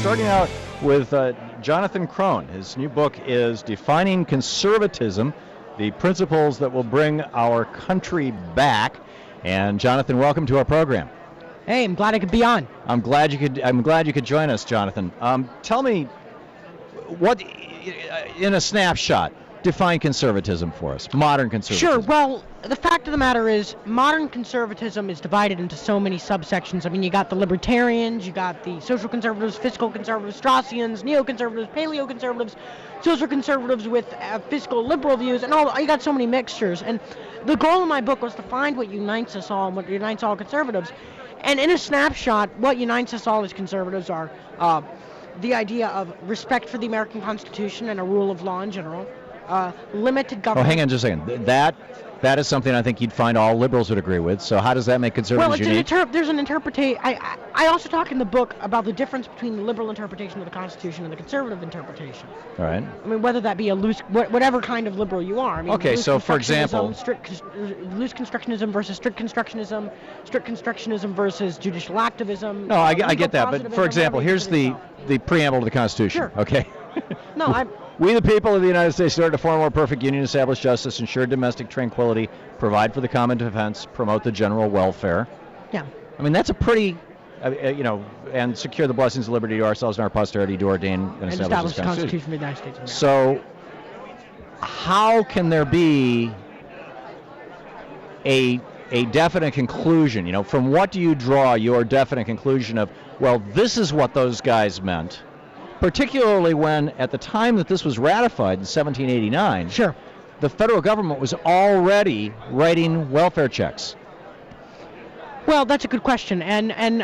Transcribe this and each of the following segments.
starting out with Jonathan Krohn. His new book is Defining Conservatism, the Principles That Will Bring Our Country Back. And Jonathan, welcome to our program. Hey, I'm glad I could be on. I'm glad you could join us, Jonathan. Tell me, what, in a snapshot, define conservatism for us, modern conservatism. Sure. Well, the fact of the matter is, modern conservatism is divided into so many subsections. I mean, you got the libertarians, you got the social conservatives, fiscal conservatives, Straussians, neoconservatives, paleoconservatives, social conservatives with fiscal liberal views, and all. You got so many mixtures. And the goal of my book was to find what unites us all and what unites all conservatives. And in a snapshot, what unites us all as conservatives are the idea of respect for the American Constitution and a rule of law in general. Limited government. Oh, hang on just a second. That is something I think you'd find all liberals would agree with. So how does that make conservatives unique? There's an interpretation. I also talk in the book about the difference between the liberal interpretation of the Constitution and the conservative interpretation. All right. I mean, whether that be a loose, whatever kind of liberal you are. I mean, okay, so for example, loose constructionism versus strict constructionism versus judicial activism. No, I get that. But for example, here's the preamble to the Constitution. Sure. Okay. No, We, the people of the United States, in order to form a more perfect union, establish justice, ensure domestic tranquility, provide for the common defense, promote the general welfare. Yeah. I mean, that's a pretty, and secure the blessings of liberty to ourselves and our posterity, to ordain and establish the Constitution of the United States. So, how can there be a definite conclusion? From what do you draw your definite conclusion of, well, this is what those guys meant? Particularly when, at the time that this was ratified in 1789, sure, the federal government was already writing welfare checks. Well, that's a good question, and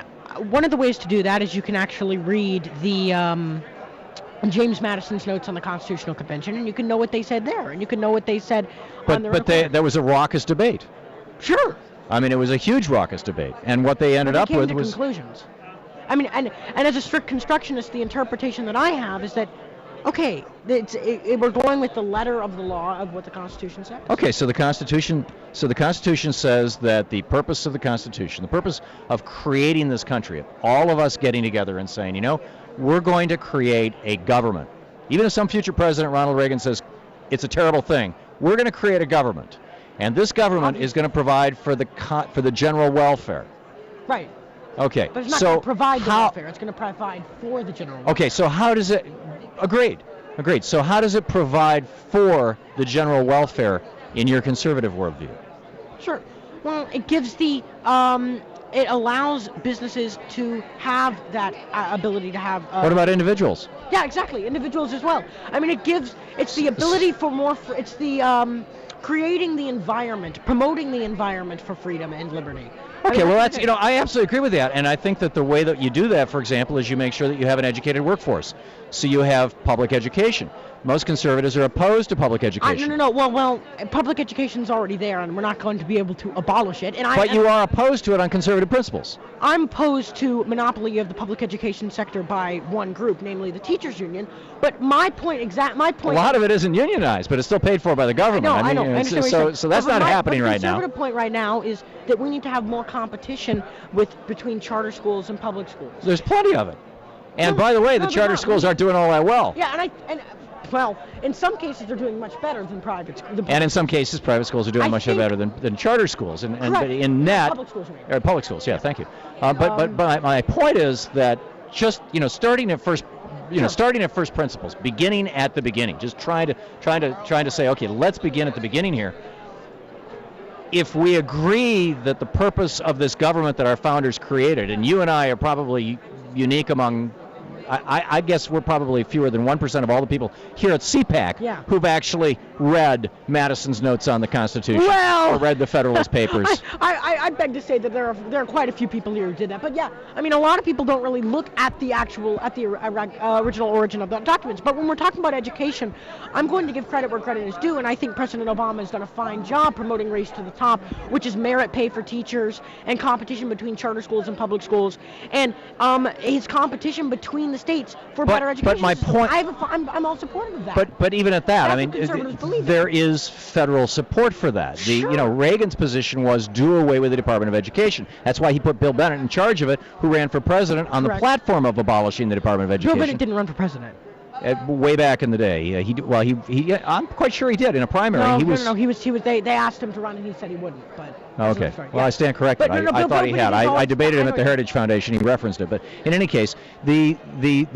one of the ways to do that is you can actually read the James Madison's notes on the Constitutional Convention, and you can know what they said there, and you can know what they said on the report. There was a raucous debate. Sure. I mean, it was a huge raucous debate, and what they ended up with was conclusions. I mean, and as a strict constructionist, the interpretation that I have is that, okay, we're going with the letter of the law of what the Constitution says. Okay, so the Constitution says that the purpose of the Constitution, the purpose of creating this country, of all of us getting together and saying, we're going to create a government. Even if some future president, Ronald Reagan, says it's a terrible thing, we're going to create a government, and this government is going to provide for the general welfare. Right. Okay, but it's not going to provide the welfare. It's going to provide for the general welfare. Okay, so how does it... Agreed. So how does it provide for the general welfare in your conservative worldview? Sure. Well, it gives it allows businesses to have that ability to have... what about individuals? Yeah, exactly. Individuals as well. I mean, it's the ability for more... It's the... creating the environment, promoting the environment for freedom and liberty. Okay, well, that's, I absolutely agree with that. And I think that the way that you do that, for example, is you make sure that you have an educated workforce. So you have public education. Most conservatives are opposed to public education. No. Well, public education's already there, and we're not going to be able to abolish it. But you are opposed to it on conservative principles. I'm opposed to monopoly of the public education sector by one group, namely the teachers' union. But my point. A lot of it isn't unionized, but it's still paid for by the government. I know. So that's not happening right now. The conservative point right now is that we need to have more competition between charter schools and public schools. There's plenty of it. And by the way, the charter schools aren't doing all that well. Yeah, well, in some cases they're doing much better than private schools. And in some cases, private schools are doing much better than charter schools. And in net, public schools. Public schools. Yeah, thank you. But my point is that just starting at first. Starting at first principles, beginning at the beginning, just trying to say, okay, let's begin at the beginning here. If we agree that the purpose of this government that our founders created, and you and I are probably unique among, I guess we're probably fewer than 1% of all the people here at CPAC who've actually read Madison's notes on the Constitution or read the Federalist Papers. I beg to say that there are quite a few people here who did that. But yeah, I mean, a lot of people don't really look at the original origin of the documents. But when we're talking about education, I'm going to give credit where credit is due, and I think President Obama has done a fine job promoting race to the top, which is merit pay for teachers and competition between charter schools and public schools, and his competition between the the states for better education. But my point, I'm all supportive of that. But even at that, That's I mean, what conservatives believe in. there is federal support for that. Sure. Reagan's position was do away with the Department of Education. That's why he put Bill Bennett in charge of it, who ran for president on the platform of abolishing the Department of Education. Bill Bennett didn't run for president. Way back in the day, I'm quite sure he did in a primary. No. He was. They asked him to run, and he said he wouldn't. But okay. Well, I stand corrected. I thought he had. I debated him at the Heritage Foundation. He referenced it. But in any case, the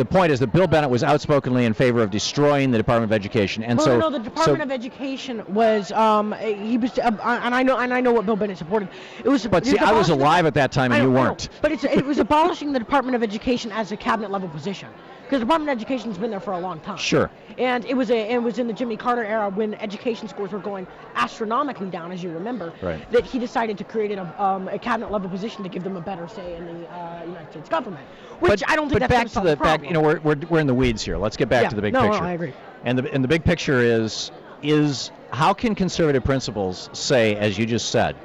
point is that Bill Bennett was outspokenly in favor of destroying the Department of Education, and the Department of Education was. He was, and I know what Bill Bennett supported. It was. But see, I was alive at that time, and you weren't. But it was abolishing the Department of Education as a cabinet level position. Because the Department of Education's been there for a long time. Sure. And it was in the Jimmy Carter era when education scores were going astronomically down, as you remember, right, that he decided to create a cabinet level position to give them a better say in the United States government. Which I don't think that's going to solve the problem. But back to the we're in the weeds here. Let's get back to the big picture. No, I agree. And the big picture is how can conservative principles say, as you just said,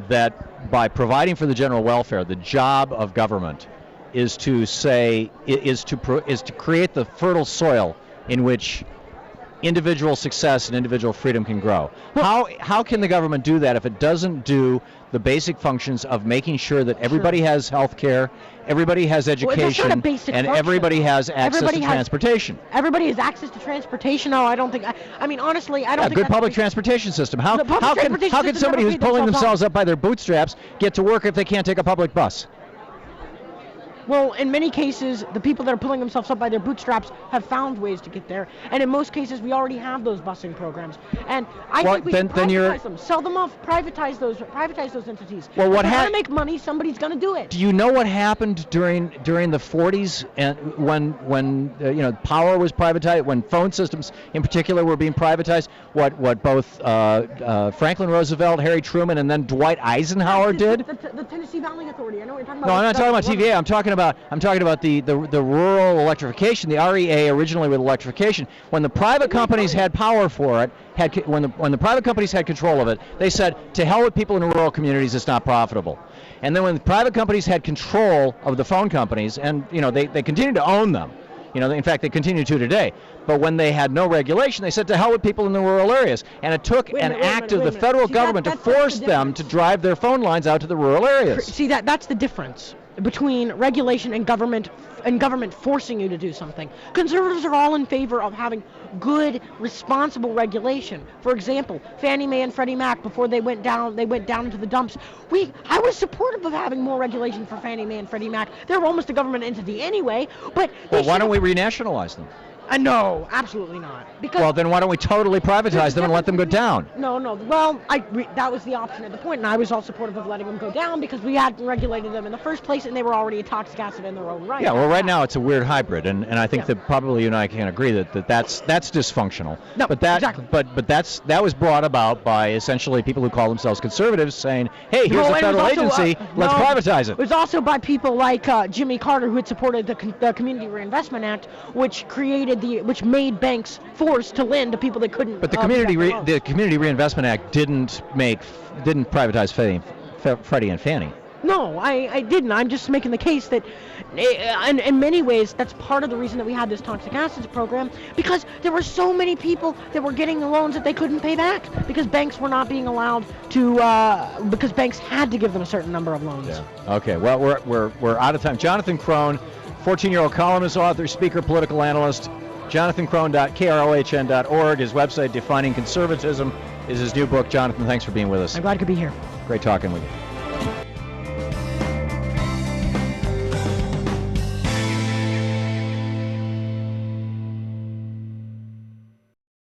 that by providing for the general welfare, the job of government is to create the fertile soil in which individual success and individual freedom can grow. How can the government do that if it doesn't do the basic functions of making sure that everybody has health care, everybody has education, and everybody has access to transportation? Everybody has access to transportation? No, I don't think. I mean, honestly, I don't think. Good public transportation system. How can somebody who's pulling themselves up by their bootstraps get to work if they can't take a public bus? Well, in many cases, the people that are pulling themselves up by their bootstraps have found ways to get there, and in most cases, we already have those busing programs. And I think we should privatize them, sell them off, privatize those entities. Well, if they're going to make money, somebody's going to do it. Do you know what happened during the 40s and when power was privatized, when phone systems in particular were being privatized? What both Franklin Roosevelt, Harry Truman, and then Dwight Eisenhower did? The Tennessee Valley Authority. I know what you're talking about. No, I'm not talking about TVA. I'm talking about the rural electrification, the REA originally with electrification. When the private companies had power for it, when the private companies had control of it, they said, to hell with people in rural communities, it's not profitable. And then when the private companies had control of the phone companies, and they continued to own them, in fact they continue to today, but when they had no regulation, they said, to hell with people in the rural areas. And it took an act of the federal government to force them to drive their phone lines out to the rural areas. See, that's the difference between regulation and government forcing you to do something. Conservatives are all in favor of having good, responsible regulation. For example, Fannie Mae and Freddie Mac, before they went down into the dumps. I was supportive of having more regulation for Fannie Mae and Freddie Mac. They're almost a government entity anyway, but why don't we renationalize them? No, absolutely not. Well, then why don't we totally privatize them and let them go down? No. Well, that was the option at the point, and I was all supportive of letting them go down because we hadn't regulated them in the first place, and they were already a toxic acid in their own right. Yeah, well, right now it's a weird hybrid, and I think that probably you and I can agree that's dysfunctional. No, exactly. But that was brought about by essentially people who call themselves conservatives saying, hey, here's a federal agency, let's privatize it. It was also by people like Jimmy Carter, who had supported the Community Reinvestment Act, which made banks forced to lend to people that couldn't. But the Community Reinvestment Act didn't privatize Freddie and Fannie. No, I didn't. I'm just making the case that, in many ways, that's part of the reason that we had this toxic acids program, because there were so many people that were getting the loans that they couldn't pay back because banks were not being allowed to, because banks had to give them a certain number of loans. Yeah. Okay. Well, we're out of time. Jonathan Krohn, 14-year-old columnist, author, speaker, political analyst. JonathanKrohn.krohn.org. His website, Defining Conservatism, is his new book. Jonathan, thanks for being with us. I'm glad I could be here. Great talking with you.